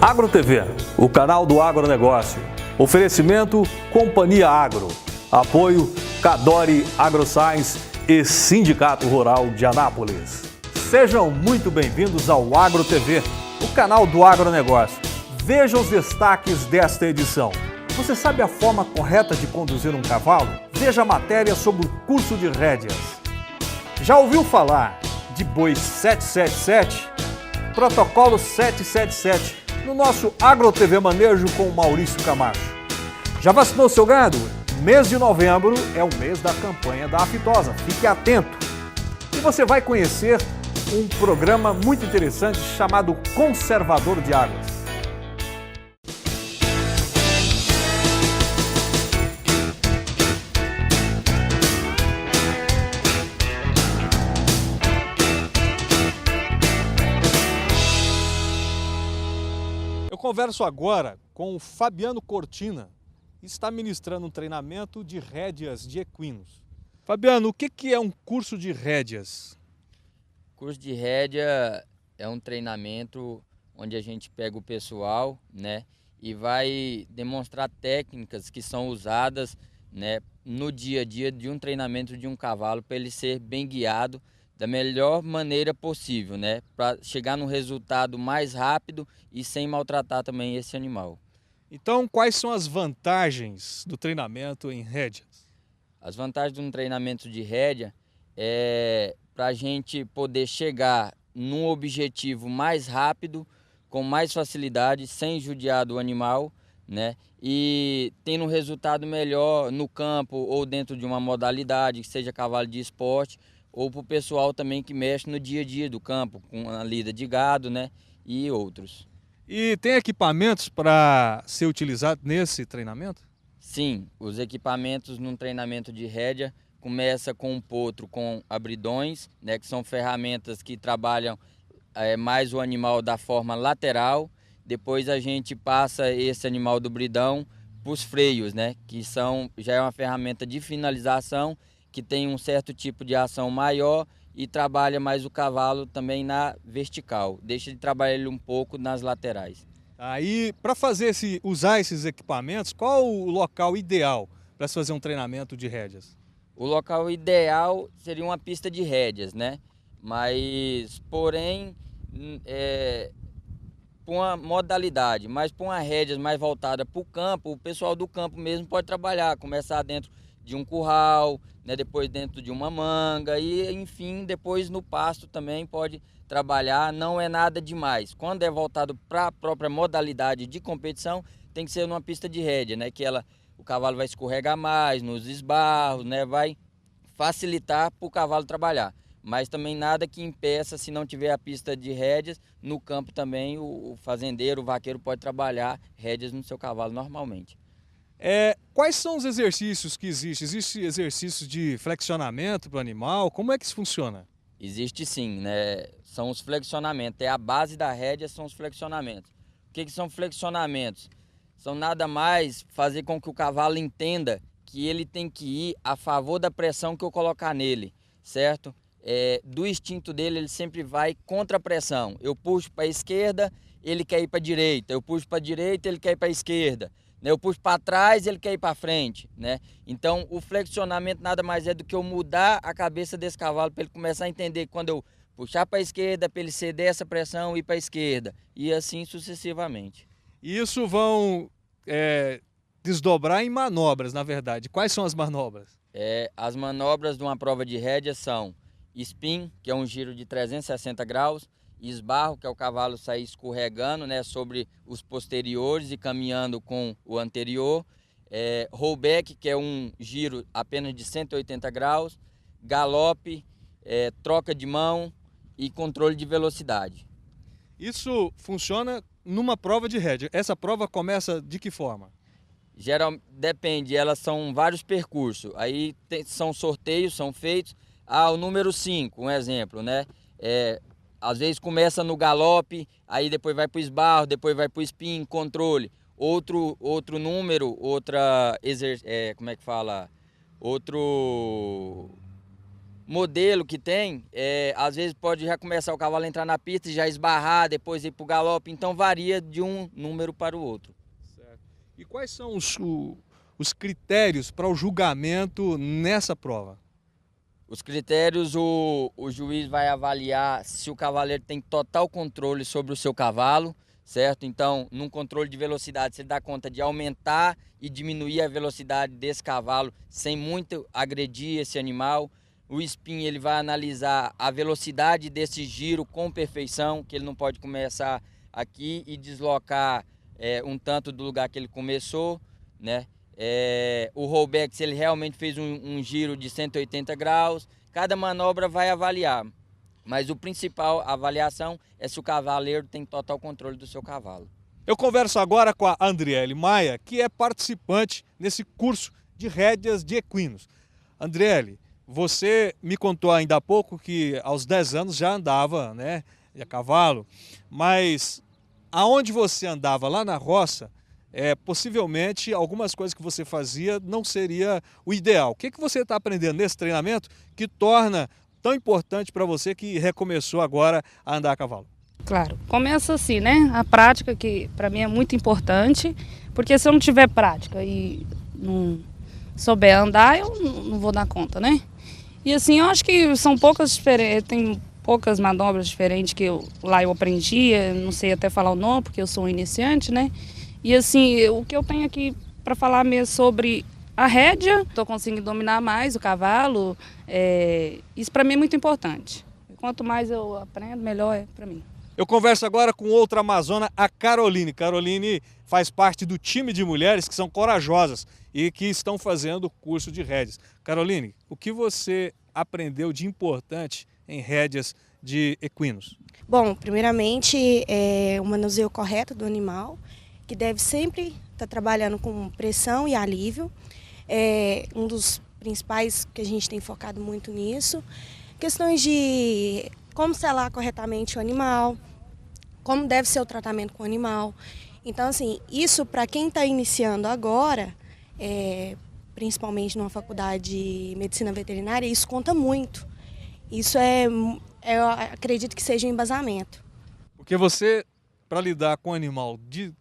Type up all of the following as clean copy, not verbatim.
AgroTV, o canal do agronegócio. Oferecimento Companhia Agro. Apoio Cadore AgroScience e Sindicato Rural de Anápolis. Sejam muito bem-vindos ao AgroTV, o canal do agronegócio. Veja os destaques desta edição. Você sabe a forma correta de conduzir um cavalo? Veja a matéria sobre o curso de rédeas. Já ouviu falar de boi 777? Protocolo 777 no nosso AgroTV Manejo com o Maurício Camacho. Já vacinou seu gado? Mês de novembro é o mês da campanha da aftosa. Fique atento. E você vai conhecer um programa muito interessante chamado Conservador de Águas. Eu converso agora com o Fabiano Cortina, que está ministrando um treinamento de rédeas de equinos. Fabiano, o que é um curso de rédeas? Curso de rédea é um treinamento onde a gente pega o pessoal, né, e vai demonstrar técnicas que são usadas, né, no dia a dia de um treinamento de um cavalo para ele ser bem guiado da melhor maneira possível, né, para chegar num resultado mais rápido e sem maltratar também esse animal. Então, quais são as vantagens do treinamento em rédeas? As vantagens de um treinamento de rédea é para a gente poder chegar num objetivo mais rápido, com mais facilidade, sem judiar do animal, né? E tendo um resultado melhor no campo ou dentro de uma modalidade, que seja cavalo de esporte, ou para o pessoal também que mexe no dia a dia do campo, com a lida de gado, né? E outros. E tem equipamentos para ser utilizado nesse treinamento? Sim, os equipamentos num treinamento de rédea começa com um potro com abridões, né, que são ferramentas que trabalham mais o animal da forma lateral. Depois a gente passa esse animal do bridão para os freios, né, que já é uma ferramenta de finalização que tem um certo tipo de ação maior e trabalha mais o cavalo também na vertical, deixa de trabalhar ele um pouco nas laterais. Aí, para usar esses equipamentos, qual o local ideal para se fazer um treinamento de rédeas? O local ideal seria uma pista de rédeas, né? Mas, porém, para uma modalidade, mas para uma rédeas mais voltada para o campo, o pessoal do campo mesmo pode trabalhar, começar dentro de um curral, né? Depois dentro de uma manga e, enfim, depois no pasto também pode trabalhar, não é nada demais. Quando é voltado para a própria modalidade de competição, tem que ser numa pista de rédea, né? O cavalo vai escorregar mais nos esbarros, né? Vai facilitar para o cavalo trabalhar. Mas também nada que impeça, se não tiver a pista de rédeas, no campo também o fazendeiro, o vaqueiro pode trabalhar rédeas no seu cavalo normalmente. Quais são os exercícios que existem? Existem exercícios de flexionamento para o animal? Como é que isso funciona? Existe sim, né? São os flexionamentos, a base da rédea são os flexionamentos. O que são flexionamentos? São nada mais fazer com que o cavalo entenda que ele tem que ir a favor da pressão que eu colocar nele, certo? Do instinto dele, ele sempre vai contra a pressão. Eu puxo para a esquerda, ele quer ir para a direita. Eu puxo para a direita, ele quer ir para a esquerda. Eu puxo para trás, ele quer ir para frente, né? Então, o flexionamento nada mais é do que eu mudar a cabeça desse cavalo para ele começar a entender que quando eu puxar para a esquerda, para ele ceder essa pressão e ir para a esquerda. E assim sucessivamente. Isso vão desdobrar em manobras, na verdade. Quais são as manobras? As manobras de uma prova de rédea são spin, que é um giro de 360 graus, esbarro, que é o cavalo sair escorregando, né, sobre os posteriores e caminhando com o anterior, rollback, que é um giro apenas de 180 graus, galope, troca de mão e controle de velocidade. Isso funciona numa prova de rédea. Essa prova começa de que forma? Depende, elas são vários percursos, aí são sorteios, são feitos. O número 5, um exemplo, né? Às vezes começa no galope, aí depois vai para o esbarro, depois vai para o spin, controle. Outro número, como é que fala? Outro modelo que tem, às vezes pode já começar o cavalo a entrar na pista e já esbarrar, depois ir para o galope, então varia de um número para o outro. Certo. E quais são os critérios para o julgamento nessa prova? Os critérios, o juiz vai avaliar se o cavaleiro tem total controle sobre o seu cavalo, certo? Então, num controle de velocidade, se ele dá conta de aumentar e diminuir a velocidade desse cavalo sem muito agredir esse animal. O spin, ele vai analisar a velocidade desse giro com perfeição, que ele não pode começar aqui e deslocar um tanto do lugar que ele começou, né? O rollback, se ele realmente fez um giro de 180 graus, cada manobra vai avaliar. Mas o principal avaliação é se o cavaleiro tem total controle do seu cavalo. Eu converso agora com a Andriele Maia, que é participante nesse curso de rédeas de equinos. Andriele, você me contou ainda há pouco que aos 10 anos já andava, né, a cavalo, mas aonde você andava lá na roça, possivelmente algumas coisas que você fazia não seria o ideal. O que você está aprendendo nesse treinamento que torna tão importante para você que recomeçou agora a andar a cavalo? Claro, começa assim, né? A prática, que para mim é muito importante, porque se eu não tiver prática e não souber andar, eu não vou dar conta, né? E assim, eu acho que são poucas diferentes, tem poucas manobras diferentes que lá eu aprendi, não sei até falar o nome, porque eu sou um iniciante, né? E assim, o que eu tenho aqui para falar mesmo sobre a rédea, estou conseguindo dominar mais o cavalo, isso para mim é muito importante. Quanto mais eu aprendo, melhor é para mim. Eu converso agora com outra amazona, a Caroline. Caroline faz parte do time de mulheres que são corajosas e que estão fazendo o curso de rédeas. Caroline, o que você aprendeu de importante em rédeas de equinos? Bom, primeiramente o manuseio correto do animal, que deve sempre estar trabalhando com pressão e alívio. Um dos principais que a gente tem focado muito nisso. Questões de como selar corretamente o animal, como deve ser o tratamento com o animal. Então, assim, isso para quem está iniciando agora, principalmente numa faculdade de medicina veterinária, isso conta muito. Isso eu acredito que seja um embasamento. Porque você, para lidar com um animal de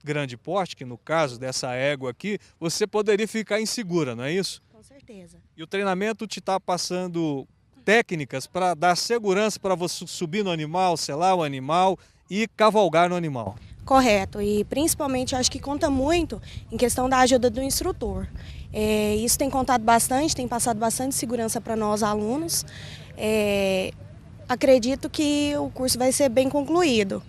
grande porte, que no caso dessa égua aqui, você poderia ficar insegura, não é isso? Com certeza. E o treinamento te está passando técnicas para dar segurança para você subir no animal, selar o animal e cavalgar no animal. Correto, e principalmente eu acho que conta muito em questão da ajuda do instrutor. Isso tem contado bastante, tem passado bastante segurança para nós alunos. Acredito que o curso vai ser bem concluído,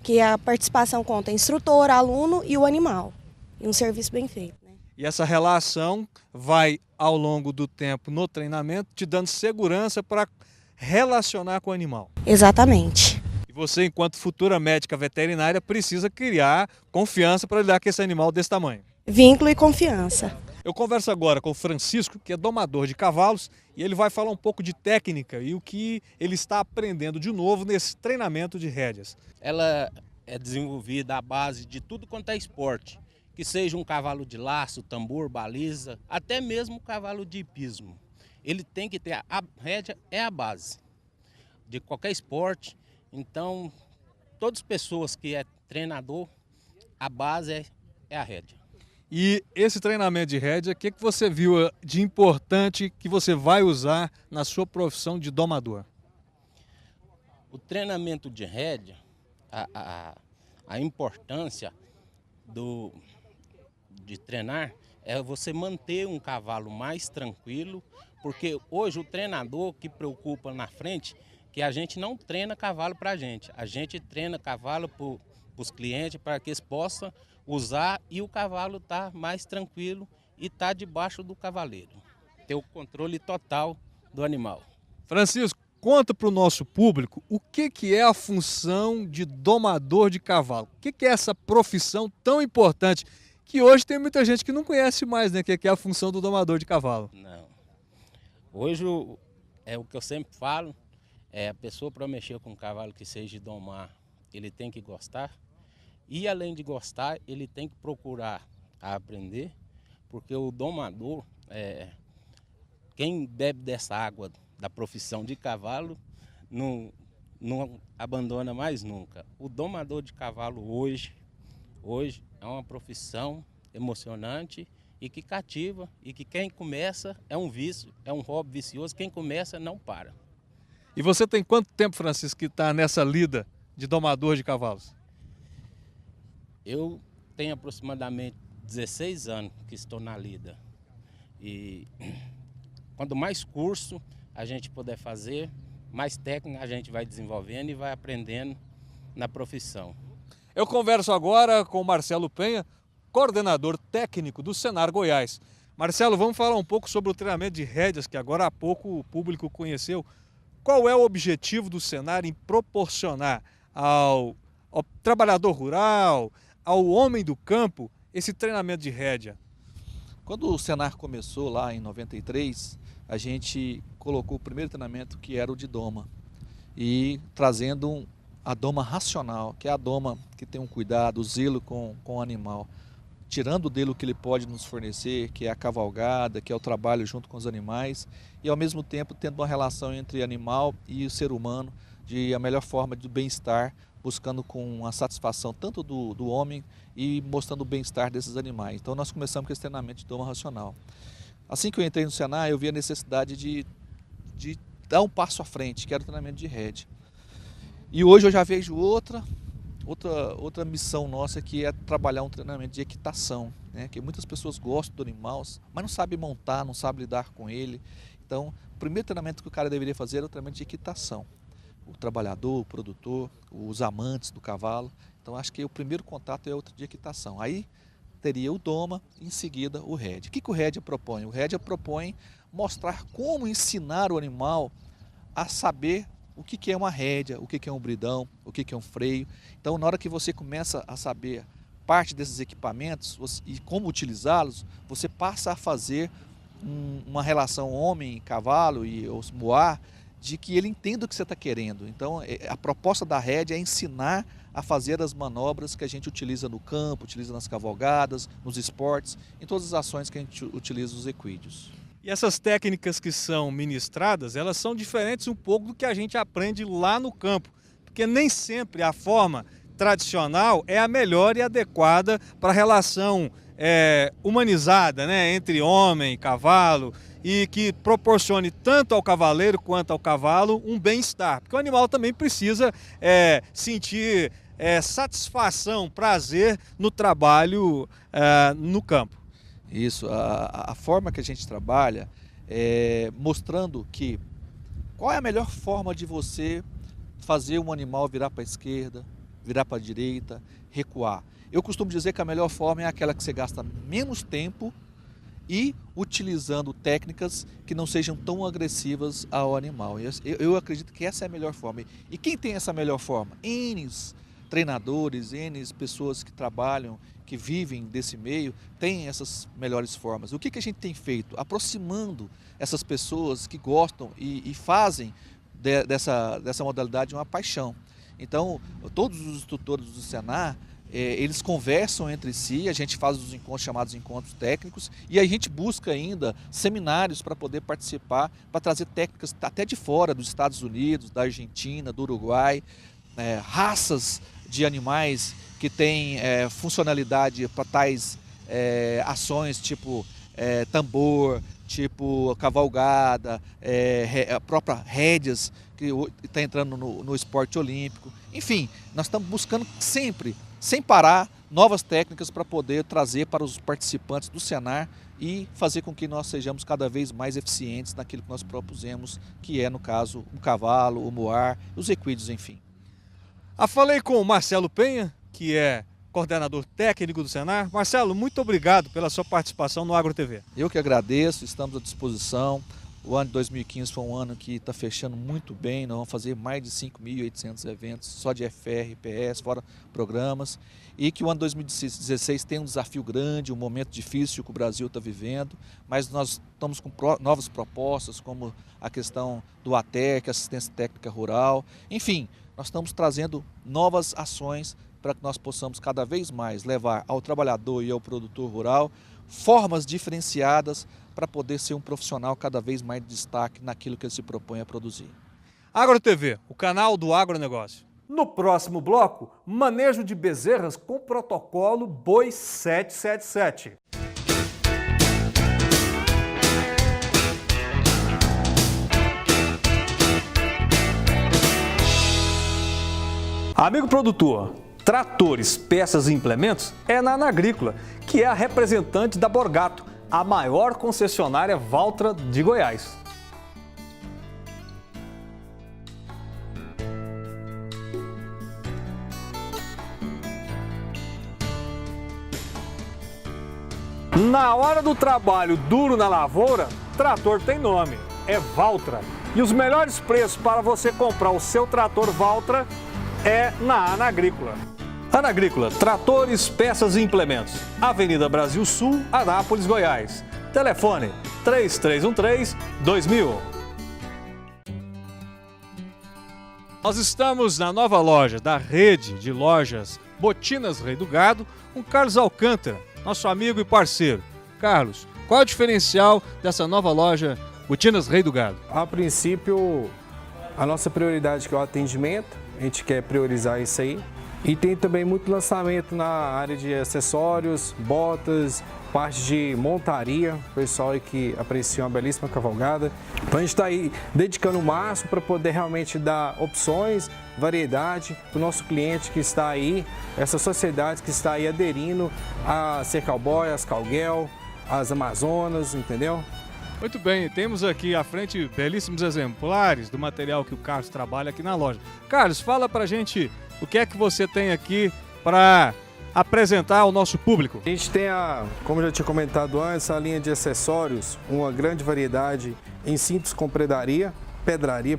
que a participação conta instrutor, aluno e o animal, e um serviço bem feito. E essa relação vai, ao longo do tempo no treinamento, te dando segurança para relacionar com o animal. Exatamente. E você, enquanto futura médica veterinária, precisa criar confiança para lidar com esse animal desse tamanho. Vínculo e confiança. Eu converso agora com o Francisco, que é domador de cavalos, e ele vai falar um pouco de técnica e o que ele está aprendendo de novo nesse treinamento de rédeas. Ela é desenvolvida à base de tudo quanto é esporte, que seja um cavalo de laço, tambor, baliza, até mesmo cavalo de hipismo. Ele tem que ter, a rédea é a base de qualquer esporte, então todas as pessoas que é treinador, a base é a rédea. E esse treinamento de rédea, o que você viu de importante que você vai usar na sua profissão de domador? O treinamento de rédea, a importância de treinar é você manter um cavalo mais tranquilo, porque hoje o treinador que preocupa na frente, que a gente não treina cavalo para a gente treina cavalo para os clientes, para que eles possam usar e o cavalo tá mais tranquilo e tá debaixo do cavaleiro. Ter o controle total do animal. Francisco, conta para o nosso público o que é a função de domador de cavalo. O que é essa profissão tão importante que hoje tem muita gente que não conhece mais, né? Que é a função do domador de cavalo. Não. Hoje é o que eu sempre falo, a pessoa para mexer com um cavalo que seja domar, ele tem que gostar. E além de gostar, ele tem que procurar aprender, porque o domador, quem bebe dessa água da profissão de cavalo, não abandona mais nunca. O domador de cavalo hoje é uma profissão emocionante e que cativa, e que quem começa é um vício, é um hobby vicioso, quem começa não para. E você tem quanto tempo, Francisco, que está nessa lida de domador de cavalos? Eu tenho aproximadamente 16 anos que estou na lida. E quanto mais curso a gente puder fazer, mais técnica a gente vai desenvolvendo e vai aprendendo na profissão. Eu converso agora com o Marcelo Penha, coordenador técnico do Senar Goiás. Marcelo, vamos falar um pouco sobre o treinamento de rédeas, que agora há pouco o público conheceu. Qual é o objetivo do Senar em proporcionar ao trabalhador rural, ao homem do campo, esse treinamento de rédea? Quando o Senar começou lá em 93, a gente colocou o primeiro treinamento, que era o de doma, e trazendo a doma racional, que é a doma que tem um cuidado, o zelo com o animal, tirando dele o que ele pode nos fornecer, que é a cavalgada, que é o trabalho junto com os animais, e ao mesmo tempo tendo uma relação entre animal e o ser humano, de a melhor forma de bem-estar, buscando com a satisfação tanto do homem e mostrando o bem-estar desses animais. Então nós começamos com esse treinamento de doma racional. Assim que eu entrei no Senar, eu vi a necessidade de dar um passo à frente, que era o treinamento de rédea. E hoje eu já vejo outra missão nossa, que é trabalhar um treinamento de equitação, né? Que muitas pessoas gostam do animal, mas não sabem montar, não sabem lidar com ele. Então, o primeiro treinamento que o cara deveria fazer é o treinamento de equitação. O trabalhador, o produtor, os amantes do cavalo. Então, acho que o primeiro contato é outro de equitação. Aí teria o doma, em seguida o rédea. O que o rédea propõe? O rédea propõe mostrar como ensinar o animal a saber o que é uma rédea, o que é um bridão, o que é um freio. Então, na hora que você começa a saber parte desses equipamentos e como utilizá-los, você passa a fazer uma relação homem-cavalo e os moar, de que ele entenda o que você está querendo. Então, a proposta da rédea é ensinar a fazer as manobras que a gente utiliza no campo, utiliza nas cavalgadas, nos esportes, em todas as ações que a gente utiliza nos equídeos. E essas técnicas que são ministradas, elas são diferentes um pouco do que a gente aprende lá no campo, porque nem sempre a forma tradicional é a melhor e adequada para a relação humanizada, né, entre homem e cavalo, e que proporcione tanto ao cavaleiro quanto ao cavalo um bem-estar, porque o animal também precisa sentir satisfação, prazer no trabalho no campo. Isso, a forma que a gente trabalha é mostrando que qual é a melhor forma de você fazer um animal virar para a esquerda, virar para a direita, recuar. Eu costumo dizer que a melhor forma é aquela que você gasta menos tempo e utilizando técnicas que não sejam tão agressivas ao animal. Eu acredito que essa é a melhor forma. E quem tem essa melhor forma? N treinadores, N pessoas que trabalham, que vivem desse meio, têm essas melhores formas. O que a gente tem feito? Aproximando essas pessoas que gostam e fazem dessa modalidade uma paixão. Então, todos os instrutores do Senar, eles conversam entre si, a gente faz os encontros chamados encontros técnicos e a gente busca ainda seminários para poder participar, para trazer técnicas até de fora, dos Estados Unidos, da Argentina, do Uruguai, raças de animais que têm funcionalidade para tais ações, tipo tambor, tipo cavalgada, a própria rédeas, que está entrando no esporte olímpico. Enfim, nós estamos buscando sempre, sem parar, novas técnicas para poder trazer para os participantes do Senar e fazer com que nós sejamos cada vez mais eficientes naquilo que nós propusemos, que é, no caso, o cavalo, o moar, os equídeos, enfim. Falei com o Marcelo Penha, que é coordenador técnico do Senar. Marcelo, muito obrigado pela sua participação no Agro TV. Eu que agradeço, estamos à disposição. O ano de 2015 foi um ano que está fechando muito bem, nós vamos fazer mais de 5.800 eventos só de FR, PS, fora programas, e que o ano de 2016 tem um desafio grande, um momento difícil que o Brasil está vivendo, mas nós estamos com novas propostas, como a questão do ATEC, assistência técnica rural, enfim, nós estamos trazendo novas ações para que nós possamos cada vez mais levar ao trabalhador e ao produtor rural formas diferenciadas para poder ser um profissional cada vez mais de destaque naquilo que ele se propõe a produzir. AgroTV, o canal do agronegócio. No próximo bloco, manejo de bezerras com protocolo Boi 777. Amigo produtor, tratores, peças e implementos é na Anagrícola, que é a representante da Borgato, a maior concessionária Valtra de Goiás. Na hora do trabalho duro na lavoura, trator tem nome, é Valtra. E os melhores preços para você comprar o seu trator Valtra é na Anagrícola. Anagrícola, tratores, peças e implementos. Avenida Brasil Sul, Anápolis, Goiás. Telefone 3313-2000. Nós estamos na nova loja da rede de lojas Botinas Rei do Gado, com Carlos Alcântara, nosso amigo e parceiro. Carlos, qual é o diferencial dessa nova loja Botinas Rei do Gado? A princípio, a nossa prioridade que é o atendimento, a gente quer priorizar isso aí. E tem também muito lançamento na área de acessórios, botas, parte de montaria, o pessoal aí que aprecia uma belíssima cavalgada. Então a gente está aí dedicando o máximo para poder realmente dar opções, variedade para o nosso cliente que está aí, essa sociedade que está aí aderindo a ser cowboy, as cowgirl, as amazonas, entendeu? Muito bem, temos aqui à frente belíssimos exemplares do material que o Carlos trabalha aqui na loja. Carlos, fala pra gente o que é que você tem aqui para apresentar ao nosso público. A gente tem, como eu já tinha comentado antes, a linha de acessórios, uma grande variedade em cintos com pedraria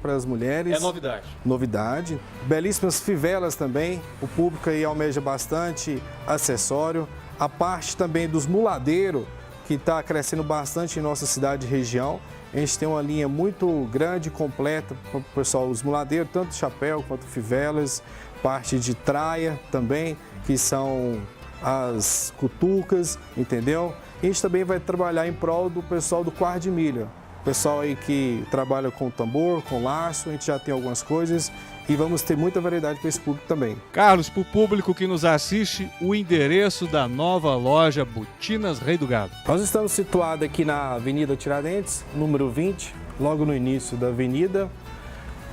para as mulheres. É novidade. Novidade. Belíssimas fivelas também, o público aí almeja bastante acessório. A parte também dos muladeiros, que está crescendo bastante em nossa cidade e região. A gente tem uma linha muito grande, completa para o pessoal, os muladeiros, tanto chapéu quanto fivelas, parte de traia também, que são as cutucas, entendeu? E a gente também vai trabalhar em prol do pessoal do quarto de milha. O pessoal aí que trabalha com tambor, com laço, a gente já tem algumas coisas e vamos ter muita variedade para esse público também. Carlos, para o público que nos assiste, o endereço da nova loja Botinas Rei do Gado. Nós estamos situados aqui na Avenida Tiradentes, número 20, logo no início da avenida.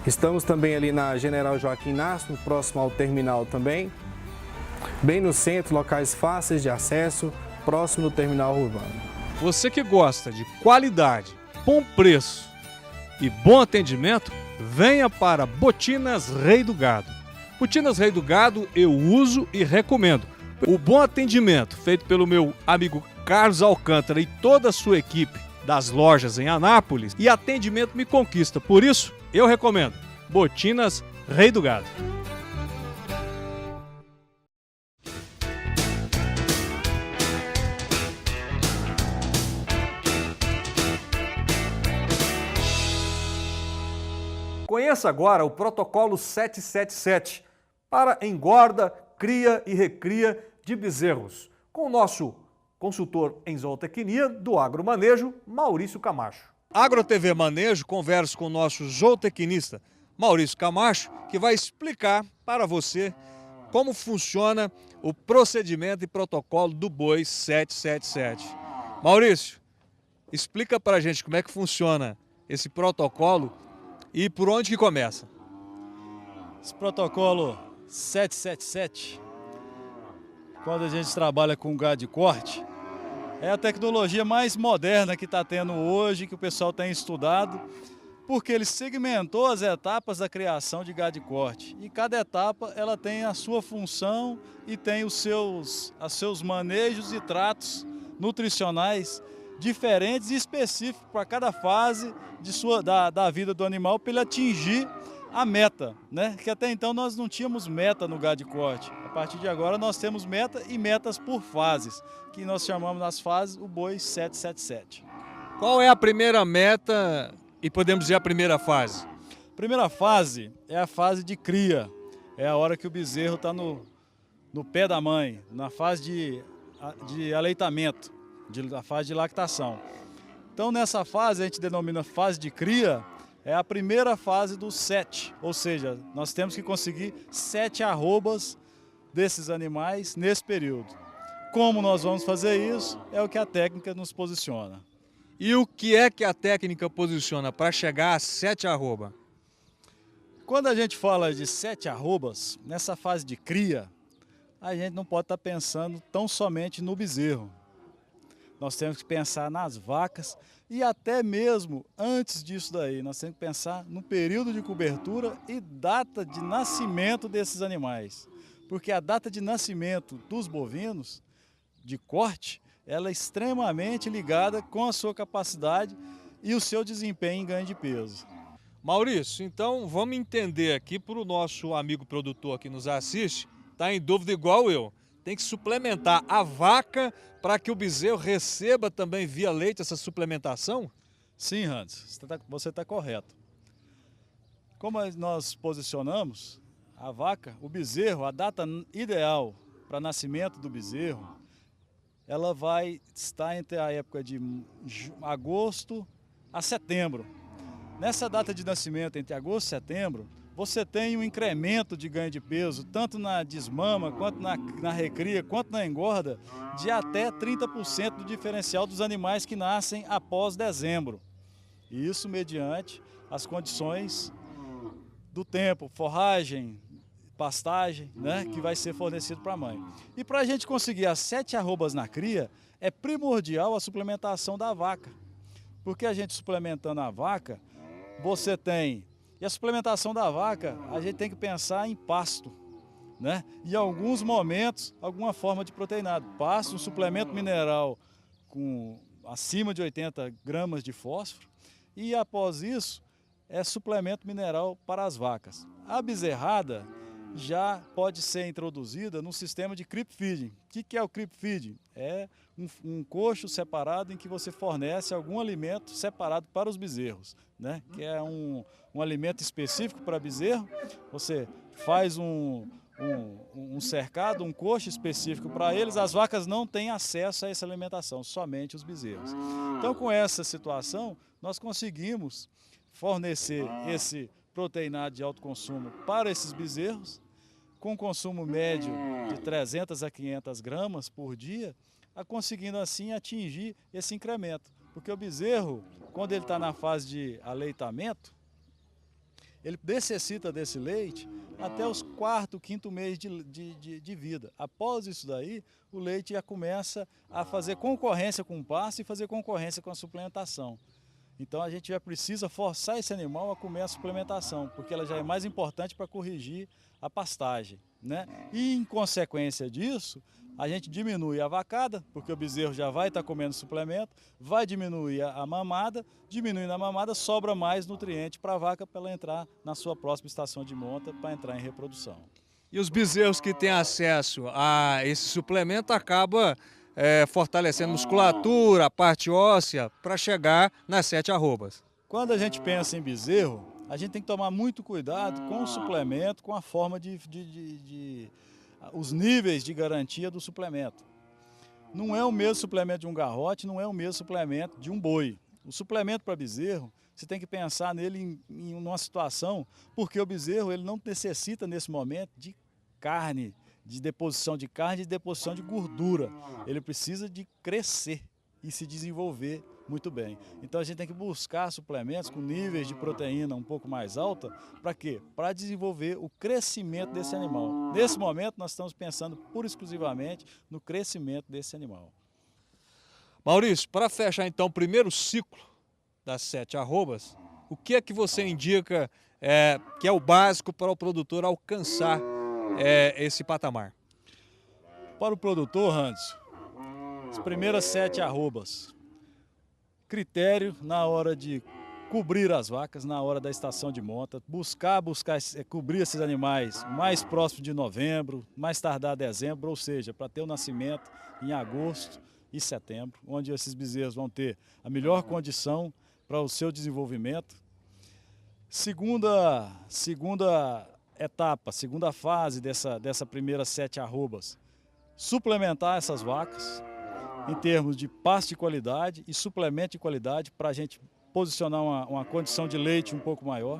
Estamos também ali na General Joaquim Nasso, próximo ao terminal também. Bem no centro, locais fáceis de acesso, próximo do terminal urbano. Você que gosta de qualidade, bom preço e bom atendimento, venha para Botinas Rei do Gado. Botinas Rei do Gado eu uso e recomendo. O bom atendimento feito pelo meu amigo Carlos Alcântara e toda a sua equipe das lojas em Anápolis, e atendimento me conquista. Por isso, eu recomendo Botinas Rei do Gado. Conheça agora o protocolo 777 para engorda, cria e recria de bezerros, com o nosso consultor em zootecnia do Agromanejo, Maurício Camacho. AgroTV Manejo conversa com o nosso zootecnista, Maurício Camacho, que vai explicar para você como funciona o procedimento e protocolo do boi 777. Maurício, explica para a gente como é que funciona esse protocolo e por onde que começa? Esse protocolo 777, quando a gente trabalha com gado de corte, é a tecnologia mais moderna que está tendo hoje, que o pessoal tem estudado, porque ele segmentou as etapas da criação de gado de corte. E cada etapa ela tem a sua função e tem os seus manejos e tratos nutricionais diferentes e específicos para cada fase da vida do animal, para ele atingir a meta, né? Que até então nós não tínhamos meta no gado de corte. A partir de agora nós temos meta e metas por fases, que nós chamamos nas fases o boi 777. Qual é a primeira meta e podemos dizer a primeira fase? Primeira fase é a fase de cria, é a hora que o bezerro está no pé da mãe, na fase de aleitamento, na fase de lactação. Então nessa fase a gente denomina fase de cria, é a primeira fase dos 7, ou seja, nós temos que conseguir 7 arrobas desses animais nesse período. Como nós vamos fazer isso é o que a técnica nos posiciona. E o que é que a técnica posiciona para chegar a 7 arroba? Quando a gente fala de 7 arrobas, nessa fase de cria, a gente não pode estar pensando tão somente no bezerro. Nós temos que pensar nas vacas e até mesmo antes disso daí, nós temos que pensar no período de cobertura e data de nascimento desses animais. Porque a data de nascimento dos bovinos, de corte, ela é extremamente ligada com a sua capacidade e o seu desempenho em ganho de peso. Maurício, então vamos entender aqui para o nosso amigo produtor que nos assiste, está em dúvida igual eu. Tem que suplementar a vaca para que o bezerro receba também via leite essa suplementação? Sim, Hans, você está correto. Como nós posicionamos a vaca, o bezerro, a data ideal para nascimento do bezerro, ela vai estar entre a época de agosto a setembro. Nessa data de nascimento, entre agosto e setembro, você tem um incremento de ganho de peso, tanto na desmama, quanto na recria, quanto na engorda, de até 30% do diferencial dos animais que nascem após dezembro. E isso mediante as condições do tempo, forragem, pastagem, né, que vai ser fornecido para a mãe. E para a gente conseguir as 7 arrobas na cria, é primordial a suplementação da vaca. Porque a gente suplementando a vaca, você tem... E a suplementação da vaca, a gente tem que pensar em pasto, né? E em alguns momentos, alguma forma de proteinado. Pasto, um suplemento mineral com acima de 80 gramas de fósforo. E após isso, é suplemento mineral para as vacas. A bezerrada já pode ser introduzida no sistema de creep feeding. O que é o creep feeding? É um coxo separado em que você fornece algum alimento separado para os bezerros, né? Que é um alimento específico para bezerro. Você faz um cercado, um coxo específico para eles. As vacas não têm acesso a essa alimentação, somente os bezerros. Então, com essa situação, nós conseguimos fornecer esse proteinado de alto consumo para esses bezerros, com consumo médio de 300 a 500 gramas por dia, conseguindo assim atingir esse incremento. Porque o bezerro, quando ele está na fase de aleitamento, ele necessita desse leite até os 4º, 5º mês de vida. Após isso daí, o leite já começa a fazer concorrência com o pasto e fazer concorrência com a suplementação. Então a gente já precisa forçar esse animal a comer a suplementação, porque ela já é mais importante para corrigir a pastagem, né? E em consequência disso, a gente diminui a vacada, porque o bezerro já vai estar comendo suplemento, vai diminuir a mamada, diminuindo a mamada, sobra mais nutriente para a vaca para ela entrar na sua próxima estação de monta para entrar em reprodução. E os bezerros que têm acesso a esse suplemento acabam fortalecendo musculatura, a parte óssea, para chegar nas 7 arrobas. Quando a gente pensa em bezerro, a gente tem que tomar muito cuidado com o suplemento, com a forma os níveis de garantia do suplemento. Não é o mesmo suplemento de um garrote, não é o mesmo suplemento de um boi. O suplemento para bezerro, você tem que pensar nele em uma situação, porque o bezerro ele não necessita nesse momento de carne, de deposição de carne e de deposição de gordura. Ele precisa de crescer e se desenvolver muito bem. Então a gente tem que buscar suplementos com níveis de proteína um pouco mais alta, para quê? Para desenvolver o crescimento desse animal. Nesse momento nós estamos pensando pura e exclusivamente no crescimento desse animal. Maurício, para fechar então o primeiro ciclo das 7 arrobas, o que é que você indica que é o básico para o produtor alcançar esse patamar? Para o produtor, Hans, as primeiras 7 arrobas. Critério na hora de cobrir as vacas, na hora da estação de monta, buscar cobrir esses animais o mais próximo de novembro, mais tardar dezembro, ou seja, para ter o nascimento em agosto e setembro, onde esses bezerros vão ter a melhor condição para o seu desenvolvimento. Segunda etapa, segunda fase dessa primeira 7 arrobas, suplementar essas vacas em termos de pasto de qualidade e suplemento de qualidade para a gente posicionar uma condição de leite um pouco maior.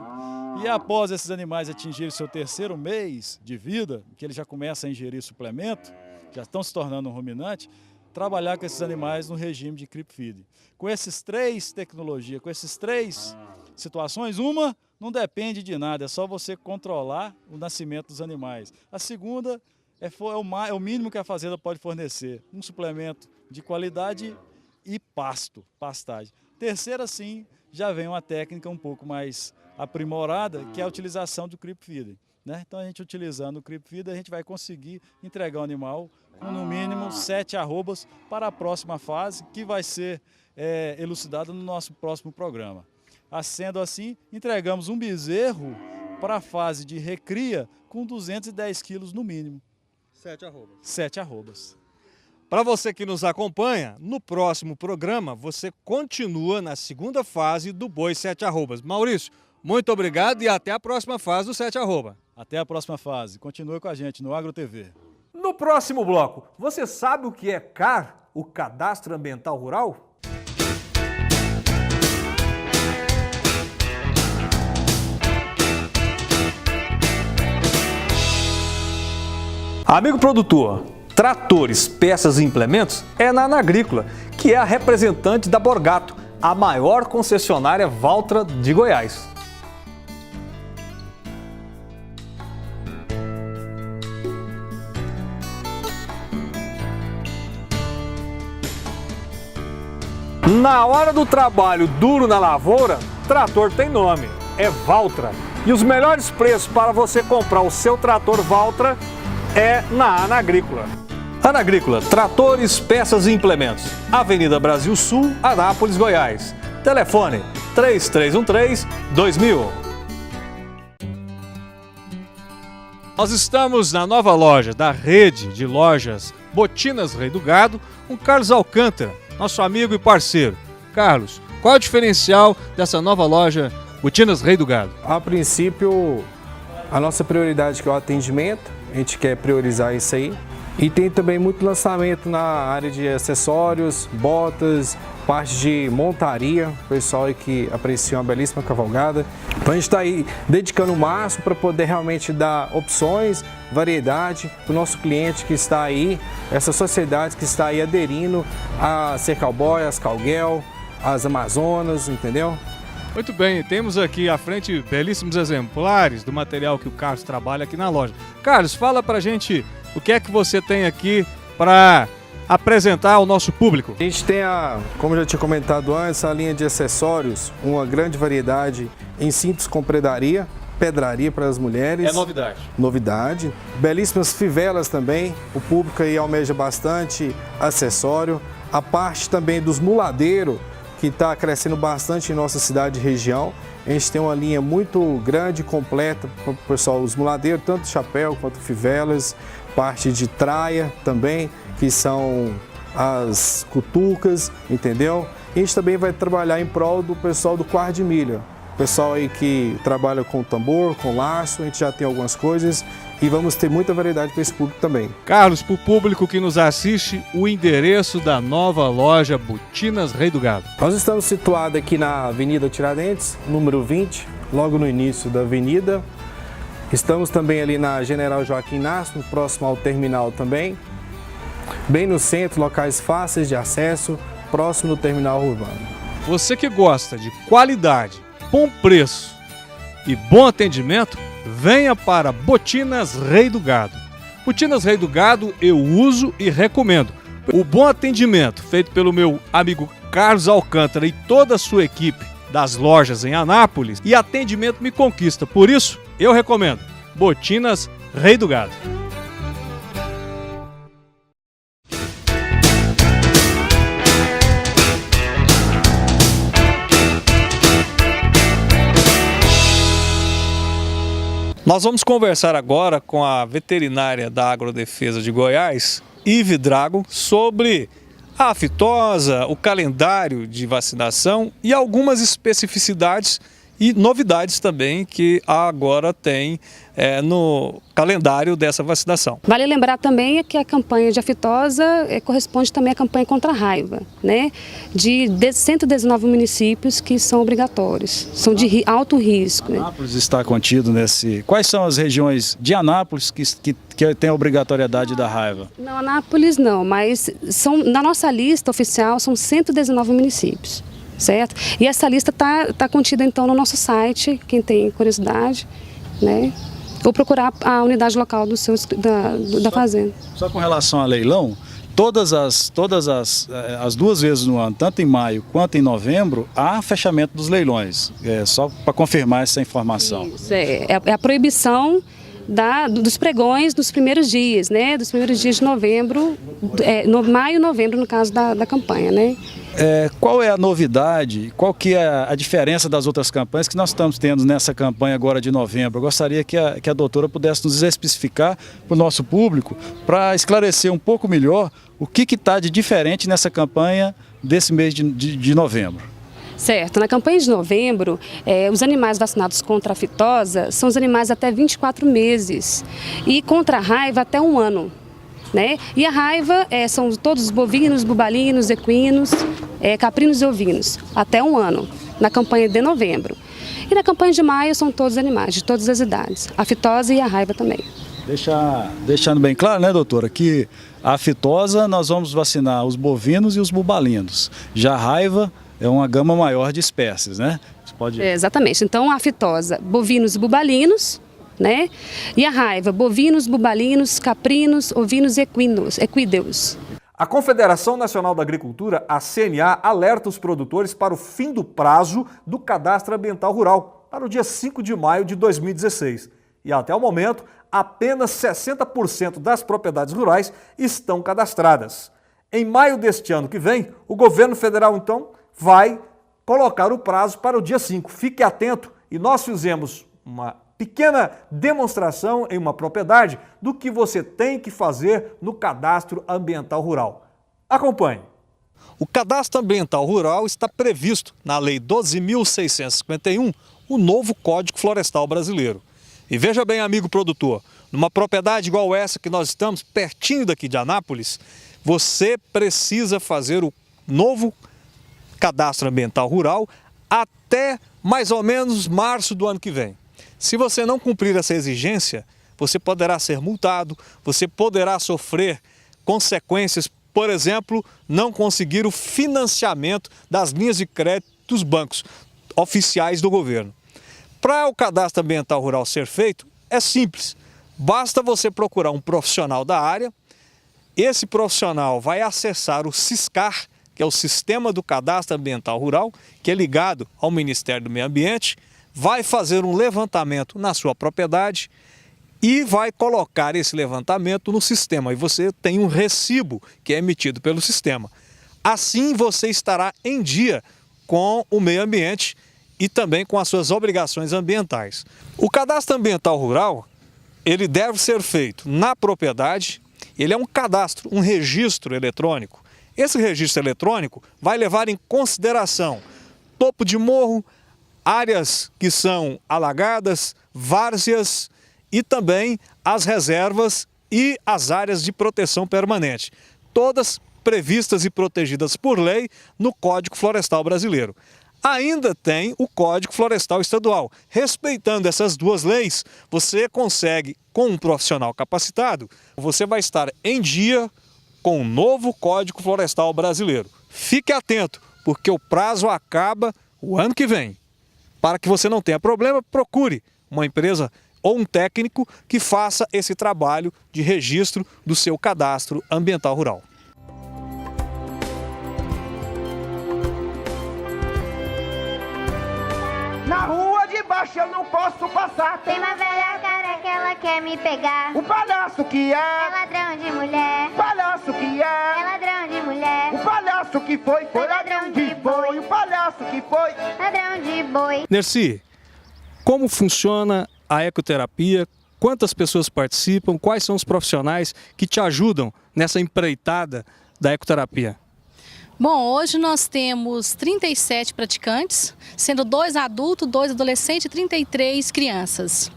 E após esses animais atingirem seu 3º mês de vida, que eles já começam a ingerir suplemento, já estão se tornando um ruminante, trabalhar com esses animais no regime de creep feeding. Com esses 3 tecnologias, com esses 3 situações, uma não depende de nada, é só você controlar o nascimento dos animais. A segunda é o mínimo que a fazenda pode fornecer, um suplemento de qualidade e pastagem. Terceira, sim, já vem uma técnica um pouco mais aprimorada, que é a utilização do creep feeding, né? Então, a gente utilizando o creep feeding, a gente vai conseguir entregar o animal com no mínimo 7 arrobas para a próxima fase, que vai ser elucidada no nosso próximo programa. Sendo assim, entregamos um bezerro para a fase de recria com 210 quilos no mínimo. 7 arrobas. 7 arrobas. Para você que nos acompanha, no próximo programa você continua na segunda fase do boi 7 arrobas. Maurício, muito obrigado e até a próxima fase do 7 arroba. Até a próxima fase. Continue com a gente no Agro TV. No próximo bloco, você sabe o que é CAR, o Cadastro Ambiental Rural? Amigo produtor, tratores, peças e implementos é na Anagrícola, que é a representante da Borgato, a maior concessionária Valtra de Goiás. Na hora do trabalho duro na lavoura, trator tem nome, é Valtra. E os melhores preços para você comprar o seu trator Valtra é na Anagrícola. Anagrícola, tratores, peças e implementos. Avenida Brasil Sul, Anápolis, Goiás. Telefone 3313-2000. Nós estamos na nova loja da rede de lojas Botinas Rei do Gado, com Carlos Alcântara, nosso amigo e parceiro. Carlos, qual é o diferencial dessa nova loja Botinas Rei do Gado? A princípio, a nossa prioridade que é o atendimento, a gente quer priorizar isso aí. E tem também muito lançamento na área de acessórios, botas, parte de montaria, pessoal aí que aprecia uma belíssima cavalgada. Então a gente está aí dedicando o máximo para poder realmente dar opções, variedade para o nosso cliente que está aí, essa sociedade que está aí aderindo a ser cowboy, as cowgirl, as amazonas, entendeu? Muito bem, temos aqui à frente belíssimos exemplares do material que o Carlos trabalha aqui na loja. Carlos, fala pra gente o que é que você tem aqui para apresentar ao nosso público. A gente tem, como já tinha comentado antes, a linha de acessórios, uma grande variedade em cintos com pedraria para as mulheres. É novidade. Novidade. Belíssimas fivelas também, o público aí almeja bastante acessório. A parte também dos muladeiros, que está crescendo bastante em nossa cidade e região. A gente tem uma linha muito grande, completa para o pessoal, os muladeiros, tanto chapéu quanto fivelas, parte de traia também, que são as cutucas, entendeu? E a gente também vai trabalhar em prol do pessoal do quarto de milha. Pessoal aí que trabalha com tambor, com laço, a gente já tem algumas coisas e vamos ter muita variedade para esse público também. Carlos, para o público que nos assiste, o endereço da nova loja Botinas Rei do Gado. Nós estamos situados aqui na Avenida Tiradentes, número 20, logo no início da avenida. Estamos também ali na General Joaquim Nascimento, próximo ao terminal também. Bem no centro, locais fáceis de acesso, próximo do terminal urbano. Você que gosta de qualidade, bom preço e bom atendimento, venha para Botinas Rei do Gado. Botinas Rei do Gado eu uso e recomendo. O bom atendimento feito pelo meu amigo Carlos Alcântara e toda a sua equipe das lojas em Anápolis, e atendimento me conquista. Por isso, eu recomendo Botinas Rei do Gado. Nós vamos conversar agora com a veterinária da Agrodefesa de Goiás, Ive Drago, sobre a aftosa, o calendário de vacinação e algumas especificidades e novidades também que agora tem no calendário dessa vacinação. Vale lembrar também que a campanha de aftosa corresponde também à campanha contra a raiva, né? De 119 municípios que são obrigatórios, são de alto risco. Anápolis está contido nesse... Quais são as regiões de Anápolis que tem a obrigatoriedade da raiva? Não, Anápolis não, mas na nossa lista oficial são 119 municípios. Certo? E essa lista está contida então no nosso site, quem tem curiosidade, né? Ou procurar a unidade local da fazenda. Só com relação a leilão, todas as 2 vezes no ano, tanto em maio quanto em novembro, há fechamento dos leilões. Só para confirmar essa informação. Isso, é a proibição dos pregões dos primeiros dias, né? Dos primeiros dias de novembro, maio e novembro no caso da campanha, né? Qual é a novidade, qual que é a diferença das outras campanhas que nós estamos tendo nessa campanha agora de novembro? Eu gostaria que a doutora pudesse nos especificar para o nosso público, para esclarecer um pouco melhor o que está de diferente nessa campanha desse mês de novembro. Certo, na campanha de novembro, os animais vacinados contra a aftosa são os animais até 24 meses e contra a raiva até 1 ano. Né? E a raiva são todos os bovinos, bubalinos, equinos, caprinos e ovinos, até 1 ano, na campanha de novembro. E na campanha de maio são todos animais, de todas as idades, a aftosa e a raiva também. Deixando bem claro, né, doutora, que a aftosa nós vamos vacinar os bovinos e os bubalinos. Já a raiva é uma gama maior de espécies, né? Você pode... Exatamente, então a aftosa, bovinos e bubalinos, né? E a raiva, bovinos, bubalinos, caprinos, ovinos e equídeos. A Confederação Nacional da Agricultura, a CNA, alerta os produtores para o fim do prazo do Cadastro Ambiental Rural, para o dia 5 de maio de 2016. E até o momento, apenas 60% das propriedades rurais estão cadastradas. Em maio deste ano que vem, o governo federal, então, vai colocar o prazo para o dia 5. Fique atento, e nós fizemos uma pequena demonstração em uma propriedade do que você tem que fazer no Cadastro Ambiental Rural. Acompanhe. O Cadastro Ambiental Rural está previsto na Lei 12.651, o novo Código Florestal Brasileiro. E veja bem, amigo produtor, numa propriedade igual essa que nós estamos, pertinho daqui de Anápolis, você precisa fazer o novo Cadastro Ambiental Rural até mais ou menos março do ano que vem. Se você não cumprir essa exigência, você poderá ser multado, você poderá sofrer consequências, por exemplo, não conseguir o financiamento das linhas de crédito dos bancos oficiais do governo. Para o Cadastro Ambiental Rural ser feito, é simples. Basta você procurar um profissional da área, esse profissional vai acessar o SISCAR, que é o Sistema do Cadastro Ambiental Rural, que é ligado ao Ministério do Meio Ambiente, vai fazer um levantamento na sua propriedade e vai colocar esse levantamento no sistema. E você tem um recibo que é emitido pelo sistema. Assim você estará em dia com o meio ambiente e também com as suas obrigações ambientais. O Cadastro Ambiental Rural, ele deve ser feito na propriedade, ele é um cadastro, um registro eletrônico. Esse registro eletrônico vai levar em consideração topo de morro, áreas que são alagadas, várzeas e também as reservas e as áreas de proteção permanente. Todas previstas e protegidas por lei no Código Florestal Brasileiro. Ainda tem o Código Florestal Estadual. Respeitando essas 2 leis, você consegue, com um profissional capacitado, você vai estar em dia com o novo Código Florestal Brasileiro. Fique atento, porque o prazo acaba o ano que vem. Para que você não tenha problema, procure uma empresa ou um técnico que faça esse trabalho de registro do seu cadastro ambiental rural. Na rua de baixo eu não posso passar. Tem uma velha cara que ela quer me pegar. O palhaço que é ladrão de mulher. O palhaço que é ladrão de mulher. O palhaço que foi ladrão de boi. O palhaço que foi ladrão de boi. Nercy, como funciona a ecoterapia? Quantas pessoas participam? Quais são os profissionais que te ajudam nessa empreitada da ecoterapia? Bom, hoje nós temos 37 praticantes, sendo 2 adultos, 2 adolescentes e 33 crianças.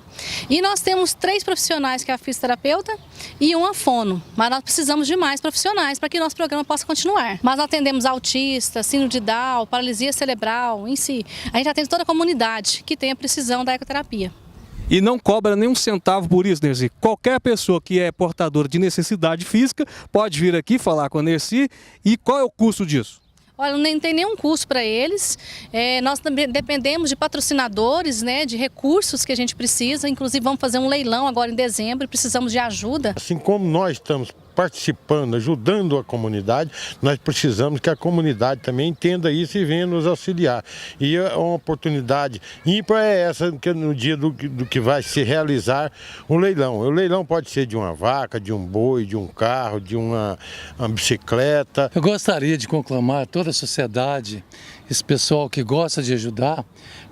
E nós temos 3 profissionais, que é a fisioterapeuta e uma fono. Mas nós precisamos de mais profissionais para que nosso programa possa continuar. Mas nós atendemos autistas, síndrome de Down, paralisia cerebral, em si. A gente atende toda a comunidade que tem a precisão da ecoterapia. E não cobra nem um centavo por isso, Nercy. Qualquer pessoa que é portadora de necessidade física pode vir aqui falar com a Nercy. E qual é o custo disso? Olha, não tem nenhum custo para eles. Nós também dependemos de patrocinadores, né, de recursos que a gente precisa. Inclusive vamos fazer um leilão agora em dezembro e precisamos de ajuda. Assim como nós estamos participando, ajudando a comunidade, nós precisamos que a comunidade também entenda isso e venha nos auxiliar. E uma oportunidade ímpar é essa, que no dia do que vai se realizar o leilão. O leilão pode ser de uma vaca, de um boi, de um carro, de uma bicicleta. Eu gostaria de conclamar toda a sociedade, esse pessoal que gosta de ajudar,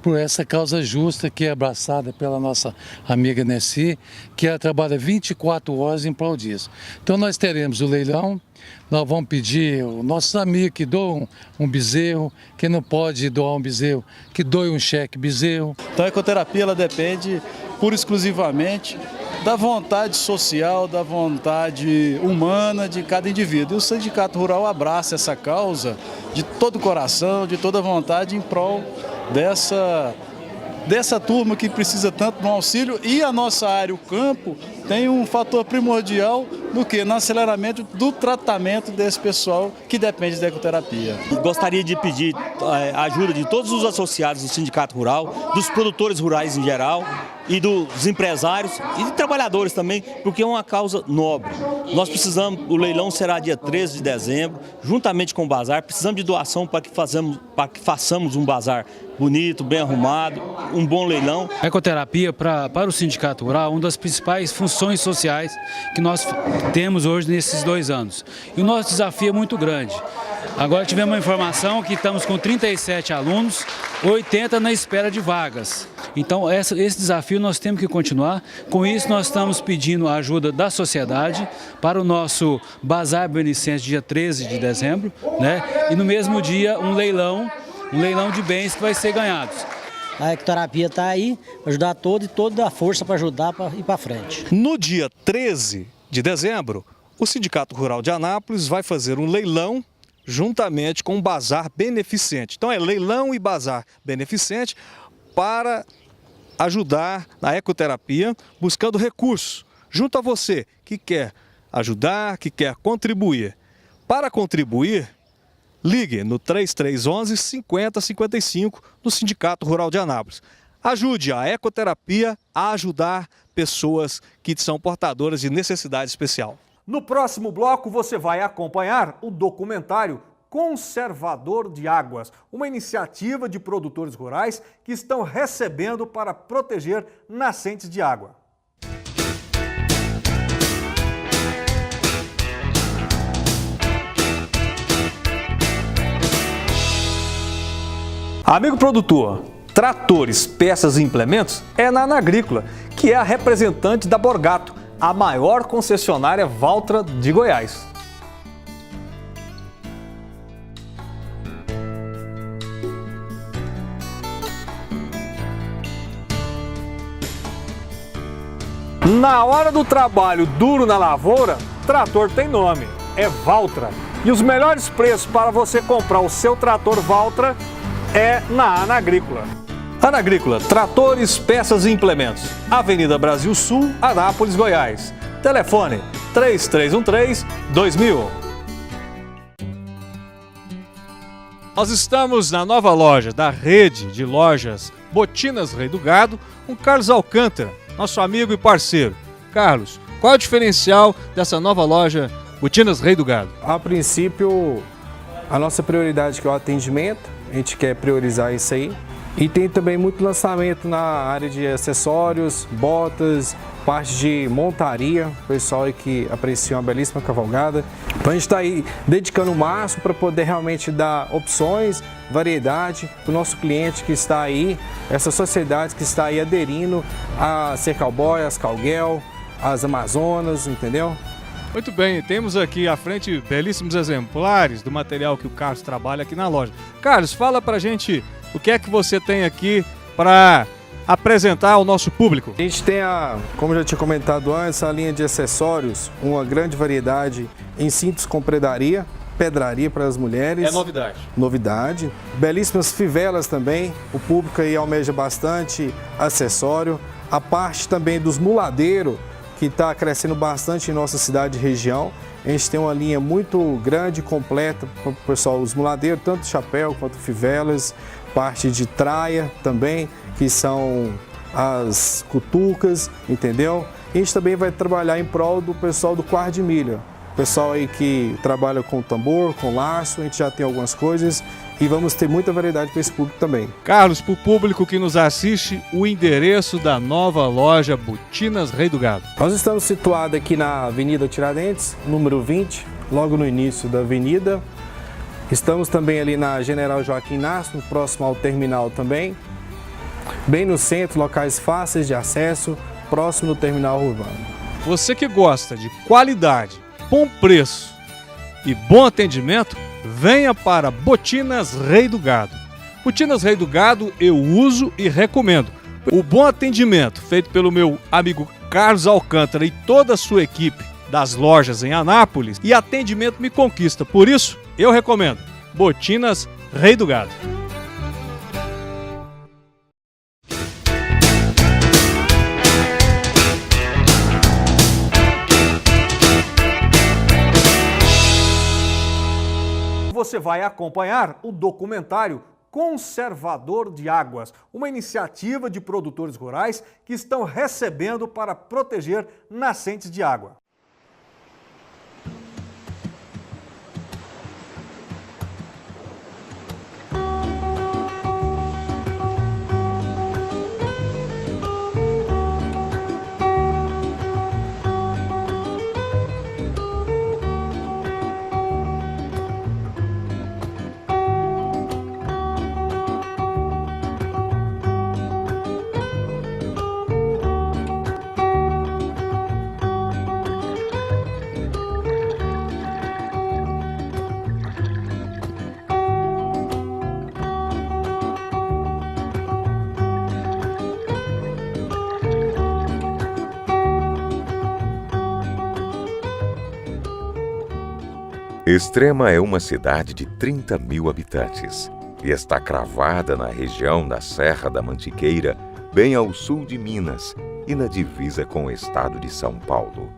por essa causa justa que é abraçada pela nossa amiga Nercy, que ela trabalha 24 horas em prol disso. Então nós teremos o leilão, nós vamos pedir aos nossos amigos que doam um bezerro, quem não pode doar um bezerro, que doe um cheque bezerro. Então a ecoterapia ela depende pura e exclusivamente da vontade social, da vontade humana de cada indivíduo. E o Sindicato Rural abraça essa causa de todo o coração, de toda a vontade em prol dessa turma que precisa tanto do auxílio. E a nossa área, o campo, tem um fator primordial no que? No aceleramento do tratamento desse pessoal que depende da ecoterapia. Gostaria de pedir a ajuda de todos os associados do Sindicato Rural, dos produtores rurais em geral, e dos empresários e de trabalhadores também, porque é uma causa nobre. Nós precisamos, o leilão será dia 13 de dezembro, juntamente com o bazar, precisamos de doação para que façamos um bazar bonito, bem arrumado, um bom leilão. A ecoterapia, para o Sindicato Rural, uma das principais funções sociais que nós temos hoje nesses 2 anos. E o nosso desafio é muito grande. Agora tivemos uma informação que estamos com 37 alunos, 80 na espera de vagas. Então esse desafio nós temos que continuar. Com isso nós estamos pedindo a ajuda da sociedade para o nosso Bazar Beneficente dia 13 de dezembro, né? E no mesmo dia um leilão de bens que vai ser ganhados. A ecoterapia está aí para ajudar todos e toda a força para ajudar para ir para frente. No dia 13 de dezembro, o Sindicato Rural de Anápolis vai fazer um leilão juntamente com um bazar beneficente. Então é leilão e bazar beneficente para ajudar na ecoterapia, buscando recursos junto a você que quer ajudar, que quer contribuir. Para contribuir, ligue no 3311-5055 no Sindicato Rural de Anápolis. Ajude a ecoterapia a ajudar pessoas que são portadoras de necessidade especial. No próximo bloco você vai acompanhar o documentário Conservador de Águas, uma iniciativa de produtores rurais que estão recebendo para proteger nascentes de água. Amigo produtor, tratores, peças e implementos é na Anagrícola, que é a representante da Borgato, a maior concessionária Valtra de Goiás. Na hora do trabalho duro na lavoura, trator tem nome, é Valtra. E os melhores preços para você comprar o seu trator Valtra é na Anagrícola. Anagrícola, tratores, peças e implementos. Avenida Brasil Sul, Anápolis, Goiás. Telefone 3313-2000. Nós estamos na nova loja da rede de lojas Botinas Rei do Gado com Carlos Alcântara, nosso amigo e parceiro. Carlos, qual é o diferencial dessa nova loja Botinas Rei do Gado? A princípio, a nossa prioridade que é o atendimento, a gente quer priorizar isso aí. E tem também muito lançamento na área de acessórios, botas, parte de montaria, pessoal aí que aprecia uma belíssima cavalgada. Então a gente está aí dedicando o máximo para poder realmente dar opções, variedade para o nosso cliente que está aí, essa sociedade que está aí aderindo a ser cowboy, as cowgirl, as amazonas, entendeu? Muito bem, temos aqui à frente belíssimos exemplares do material que o Carlos trabalha aqui na loja. Carlos, fala pra gente o que é que você tem aqui para apresentar ao nosso público. A gente tem, como já tinha comentado antes, a linha de acessórios, uma grande variedade em cintos com pedraria para as mulheres. É novidade. Novidade. Belíssimas fivelas também, o público aí almeja bastante acessório. A parte também dos muladeiros, que está crescendo bastante em nossa cidade e região. A gente tem uma linha muito grande, completa para o pessoal, os muladeiros, tanto chapéu quanto fivelas, parte de traia também, que são as cutucas, entendeu? A gente também vai trabalhar em prol do pessoal do quarto de milha. O pessoal aí que trabalha com tambor, com laço, a gente já tem algumas coisas e vamos ter muita variedade para esse público também. Carlos, para o público que nos assiste, o endereço da nova loja Botinas Rei do Gado. Nós estamos situados aqui na Avenida Tiradentes, número 20, logo no início da avenida. Estamos também ali na General Joaquim Nascimento, próximo ao terminal também. Bem no centro, locais fáceis de acesso, próximo do terminal urbano. Você que gosta de qualidade, bom preço e bom atendimento, venha para Botinas Rei do Gado. Botinas Rei do Gado eu uso e recomendo. O bom atendimento feito pelo meu amigo Carlos Alcântara e toda a sua equipe das lojas em Anápolis, e atendimento me conquista. Por isso, eu recomendo Botinas Rei do Gado. Você vai acompanhar o documentário Conservador de Águas, uma iniciativa de produtores rurais que estão recebendo para proteger nascentes de água. Extrema é uma cidade de 30 mil habitantes e está cravada na região da Serra da Mantiqueira, bem ao sul de Minas e na divisa com o estado de São Paulo.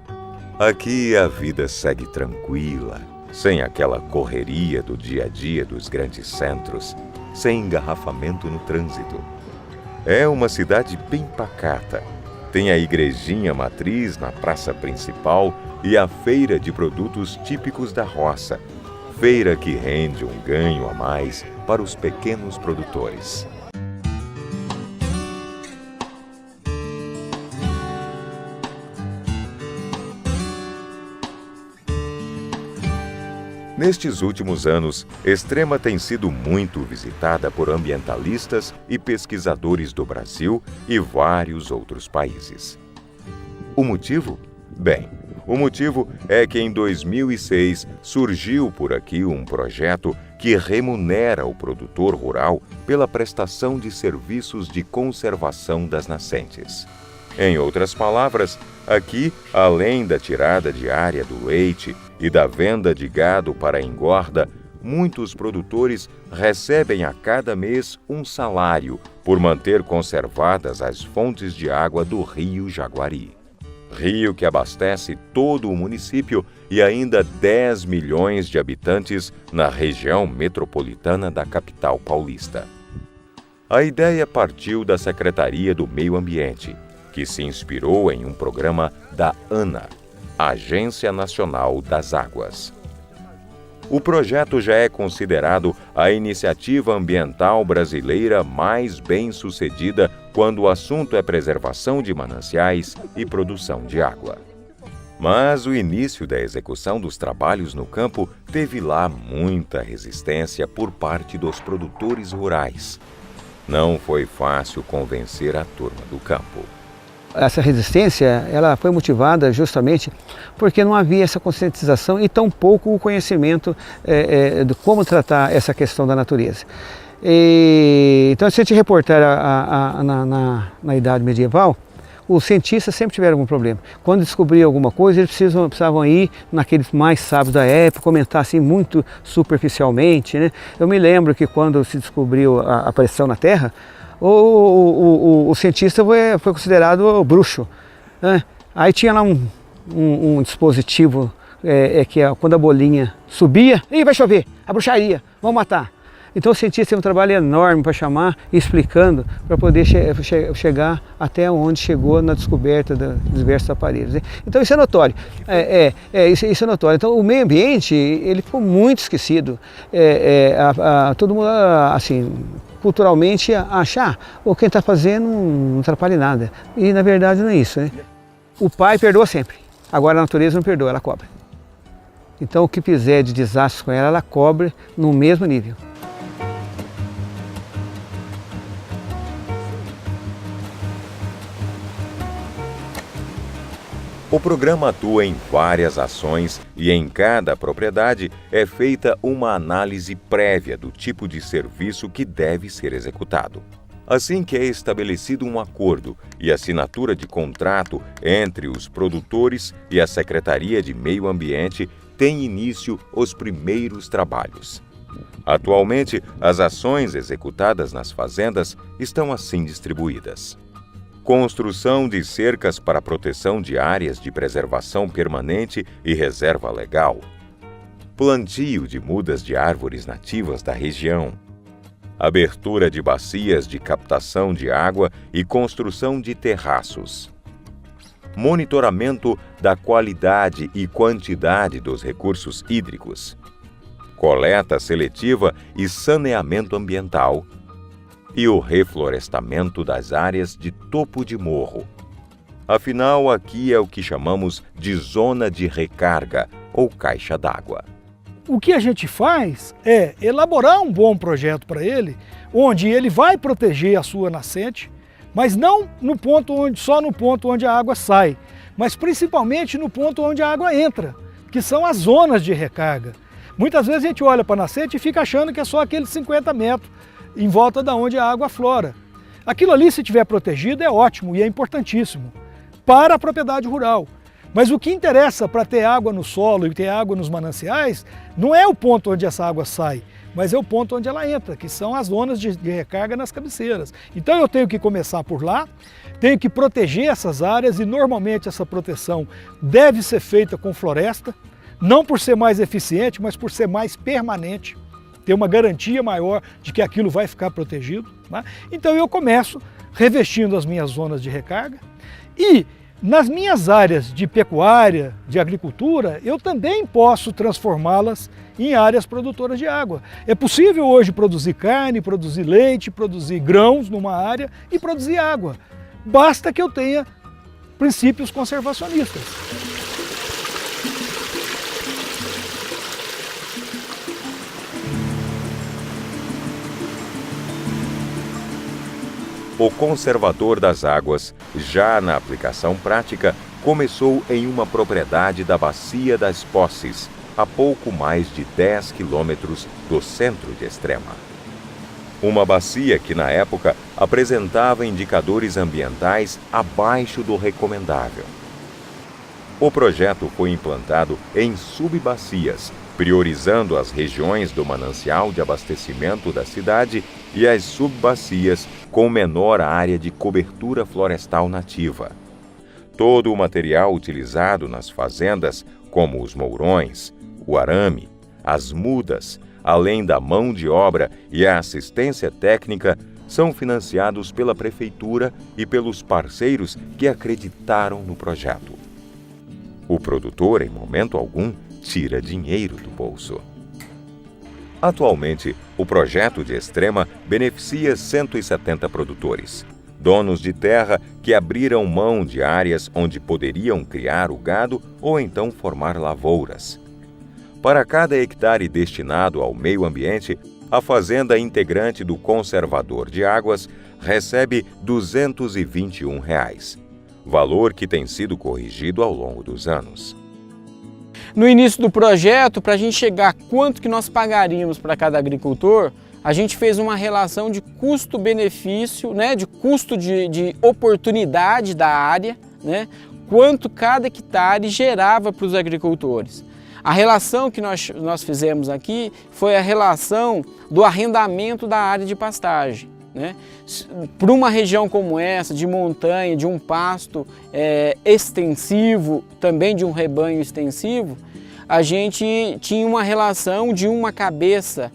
Aqui a vida segue tranquila, sem aquela correria do dia a dia dos grandes centros, sem engarrafamento no trânsito. É uma cidade bem pacata. Tem a igrejinha matriz na praça principal e a feira de produtos típicos da roça. Feira que rende um ganho a mais para os pequenos produtores. Nestes últimos anos, Extrema tem sido muito visitada por ambientalistas e pesquisadores do Brasil e vários outros países. O motivo? Bem, o motivo é que em 2006 surgiu por aqui um projeto que remunera o produtor rural pela prestação de serviços de conservação das nascentes. Em outras palavras, aqui, além da tirada diária do leite e da venda de gado para engorda, muitos produtores recebem a cada mês um salário por manter conservadas as fontes de água do Rio Jaguari. Rio que abastece todo o município e ainda 10 milhões de habitantes na região metropolitana da capital paulista. A ideia partiu da Secretaria do Meio Ambiente, que se inspirou em um programa da ANA, Agência Nacional das Águas. O projeto já é considerado a iniciativa ambiental brasileira mais bem-sucedida quando o assunto é preservação de mananciais e produção de água. Mas o início da execução dos trabalhos no campo teve lá muita resistência por parte dos produtores rurais. Não foi fácil convencer a turma do campo. Essa resistência, ela foi motivada justamente porque não havia essa conscientização e tão pouco o conhecimento de como tratar essa questão da natureza. Então, se a gente reportar na Idade Medieval, os cientistas sempre tiveram algum problema. Quando descobriam alguma coisa, eles precisavam ir naqueles mais sábios da época, comentar assim muito superficialmente, né? Eu me lembro que quando se descobriu a pressão na Terra, o cientista foi considerado bruxo, né? Aí tinha lá um dispositivo que quando a bolinha subia, vai chover, a bruxaria, vamos matar. Então o cientista tem um trabalho enorme para chamar, explicando, para poder chegar até onde chegou na descoberta dos diversos aparelhos, né? Então isso é notório, isso é notório. Então o meio ambiente, ele ficou muito esquecido. Todo mundo, assim, culturalmente, acha que quem está fazendo não atrapalha nada. E na verdade não é isso, né? O pai perdoa sempre, agora a natureza não perdoa, ela cobra. Então o que fizer de desastre com ela cobra no mesmo nível. O programa atua em várias ações e em cada propriedade é feita uma análise prévia do tipo de serviço que deve ser executado. Assim que é estabelecido um acordo e assinatura de contrato entre os produtores e a Secretaria de Meio Ambiente, tem início os primeiros trabalhos. Atualmente, as ações executadas nas fazendas estão assim distribuídas: construção de cercas para proteção de áreas de preservação permanente e reserva legal, plantio de mudas de árvores nativas da região, abertura de bacias de captação de água e construção de terraços, monitoramento da qualidade e quantidade dos recursos hídricos, coleta seletiva e saneamento ambiental, e o reflorestamento das áreas de topo de morro. Afinal, aqui é o que chamamos de zona de recarga ou caixa d'água. O que a gente faz é elaborar um bom projeto para ele, onde ele vai proteger a sua nascente, mas não só no ponto onde a água sai, mas principalmente no ponto onde a água entra, que são as zonas de recarga. Muitas vezes a gente olha para a nascente e fica achando que é só aqueles 50 metros em volta da onde a água aflora. Aquilo ali, se estiver protegido, é ótimo e é importantíssimo para a propriedade rural. Mas o que interessa para ter água no solo e ter água nos mananciais não é o ponto onde essa água sai, mas é o ponto onde ela entra, que são as zonas de recarga nas cabeceiras. Então eu tenho que começar por lá, tenho que proteger essas áreas e normalmente essa proteção deve ser feita com floresta, não por ser mais eficiente, mas por ser mais permanente, ter uma garantia maior de que aquilo vai ficar protegido, né? Então eu começo revestindo as minhas zonas de recarga e nas minhas áreas de pecuária, de agricultura, eu também posso transformá-las em áreas produtoras de água. É possível hoje produzir carne, produzir leite, produzir grãos numa área e produzir água. Basta que eu tenha princípios conservacionistas. O conservador das águas, já na aplicação prática, começou em uma propriedade da Bacia das Posses, a pouco mais de 10 quilômetros do centro de Extrema. Uma bacia que, na época, apresentava indicadores ambientais abaixo do recomendável. O projeto foi implantado em subbacias, priorizando as regiões do manancial de abastecimento da cidade e as subbacias com menor área de cobertura florestal nativa. Todo o material utilizado nas fazendas, como os mourões, o arame, as mudas, além da mão de obra e a assistência técnica, são financiados pela prefeitura e pelos parceiros que acreditaram no projeto. O produtor, em momento algum, tira dinheiro do bolso. Atualmente, o projeto de Extrema beneficia 170 produtores, donos de terra que abriram mão de áreas onde poderiam criar o gado ou então formar lavouras. Para cada hectare destinado ao meio ambiente, a fazenda integrante do conservador de águas recebe R$ 221. valor que tem sido corrigido ao longo dos anos. No início do projeto, para a gente chegar a quanto que nós pagaríamos para cada agricultor, a gente fez uma relação de custo-benefício, né, de custo de oportunidade da área, né, quanto cada hectare gerava para os agricultores. A relação que nós fizemos aqui foi a relação do arrendamento da área de pastagem, né? Para uma região como essa, de montanha, de um pasto extensivo, também de um rebanho extensivo, a gente tinha uma relação de uma cabeça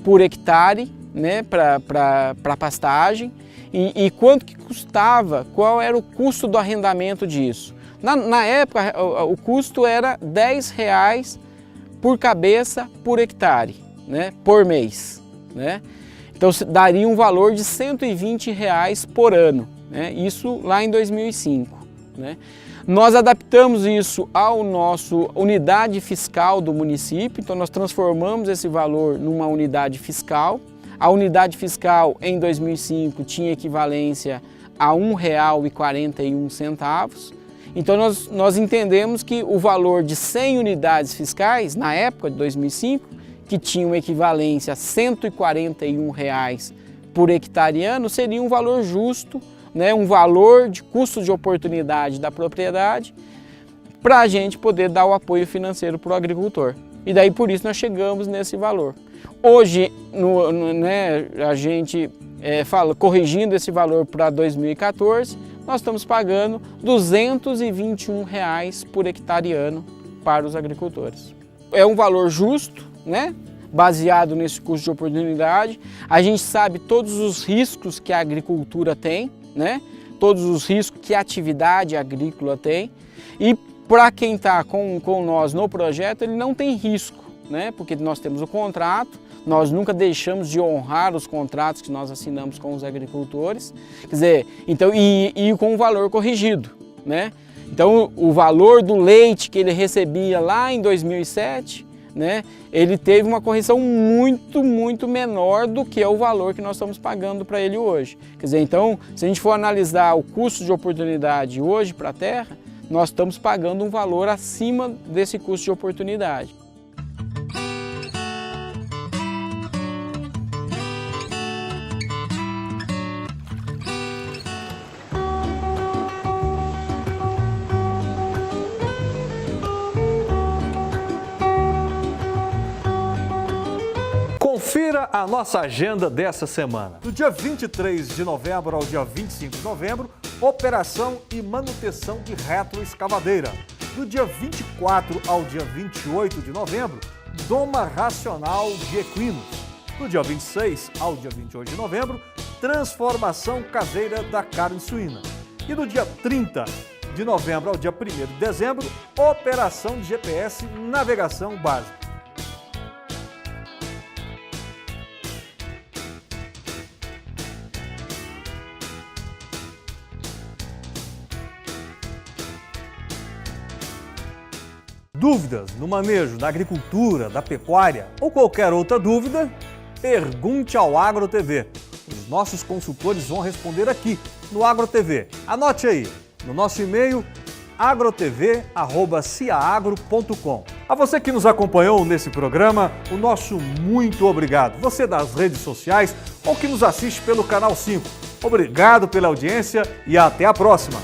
por hectare, né, para pastagem e quanto que custava, qual era o custo do arrendamento disso. Na época, o custo era R$10 por cabeça por hectare, né, por mês, né? Então daria um valor de R$120 por ano, né? Isso lá em 2005. Né? Nós adaptamos isso ao nosso unidade fiscal do município, então nós transformamos esse valor numa unidade fiscal. A unidade fiscal em 2005 tinha equivalência a R$1,41. Então nós entendemos que o valor de 100 unidades fiscais, na época de 2005, que tinham equivalência a R$141 por hectare ano, seria um valor justo, né, um valor de custo de oportunidade da propriedade para a gente poder dar o apoio financeiro para o agricultor. E daí por isso nós chegamos nesse valor. Hoje, né, a gente corrigindo esse valor para 2014, nós estamos pagando R$221 por hectare ano para os agricultores. É um valor justo, né? Baseado nesse custo de oportunidade. A gente sabe todos os riscos que a agricultura tem, né? Todos os riscos que a atividade agrícola tem. E para quem está com nós no projeto, ele não tem risco, né? Porque nós temos o contrato, nós nunca deixamos de honrar os contratos que nós assinamos com os agricultores, quer dizer, então, e com o valor corrigido, né? Então, o valor do leite que ele recebia lá em 2007, né, ele teve uma correção muito, muito menor do que é o valor que nós estamos pagando para ele hoje. Quer dizer, então, se a gente for analisar o custo de oportunidade hoje para a terra, nós estamos pagando um valor acima desse custo de oportunidade. Confira a nossa agenda dessa semana. Do dia 23 de novembro ao dia 25 de novembro, operação e manutenção de retroescavadeira. Do dia 24 ao dia 28 de novembro, doma racional de equinos. Do dia 26 ao dia 28 de novembro, transformação caseira da carne suína. E do dia 30 de novembro ao dia 1º de dezembro, operação de GPS navegação básica. Dúvidas no manejo da agricultura, da pecuária ou qualquer outra dúvida, pergunte ao AgroTV. Os nossos consultores vão responder aqui no AgroTV. Anote aí, no nosso e-mail agrotv@ciaagro.com. A você que nos acompanhou nesse programa, o nosso muito obrigado. Você das redes sociais ou que nos assiste pelo Canal 5. Obrigado pela audiência e até a próxima.